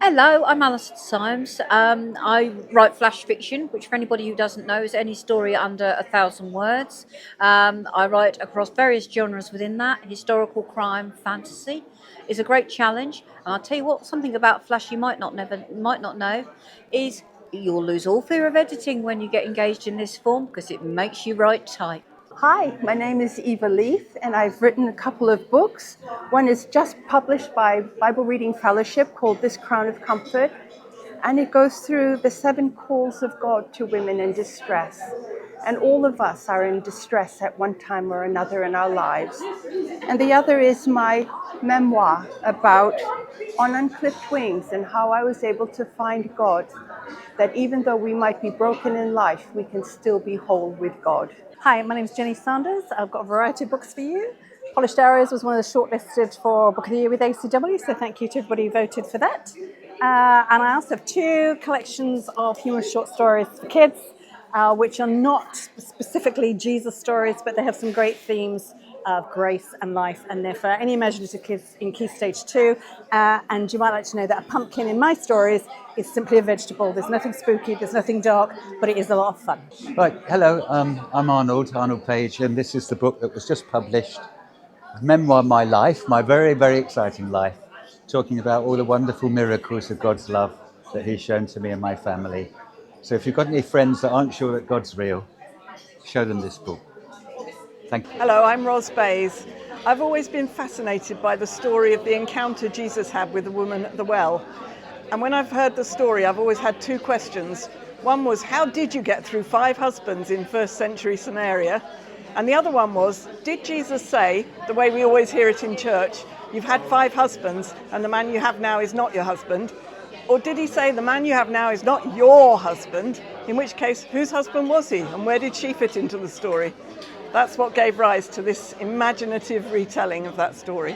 Hello, I'm Allison Symes. I write flash fiction, which for anybody who doesn't know is any story under 1,000 words. I write across various genres within that. Historical, crime, fantasy is a great challenge. And I'll tell you what, something about flash you might not know is you'll lose all fear of editing when you get engaged in this form because it makes you write type. Hi, my name is Eva Leaf, and I've written a couple of books. One is just published by Bible Reading Fellowship called This Crown of Comfort, and it goes through the 7 calls of God to women in distress. And all of us are in distress at one time or another in our lives. And the other is my memoir about On Unclipped Wings and how I was able to find God, that even though we might be broken in life, we can still be whole with God. Hi, my name is Jenny Sanders. I've got a variety of books for you. Polished Arrows was one of the shortlisted for Book of the Year with ACW, so thank you to everybody who voted for that. And I also have 2 collections of humorous short stories for kids, which are not specifically Jesus stories, but they have some great themes of grace and life, and they're for any imaginative kids in Key Stage 2. And you might like to know that a pumpkin in my stories is simply a vegetable. There's nothing spooky, there's nothing dark, but it is a lot of fun. Right, hello, I'm Arnold Page, and this is the book that was just published, Memoir My Life, my very, very exciting life, talking about all the wonderful miracles of God's love that He's shown to me and my family. So if you've got any friends that aren't sure that God's real, show them this book. Thank you. Hello, I'm Ros Bayes. I've always been fascinated by the story of the encounter Jesus had with the woman at the well. And when I've heard the story, I've always had 2 questions. One was, how did you get through 5 husbands in first century Samaria? And the other one was, did Jesus say, the way we always hear it in church, you've had 5 husbands and the man you have now is not your husband? Or did he say the man you have now is not your husband? In which case, whose husband was he? And where did she fit into the story? That's what gave rise to this imaginative retelling of that story.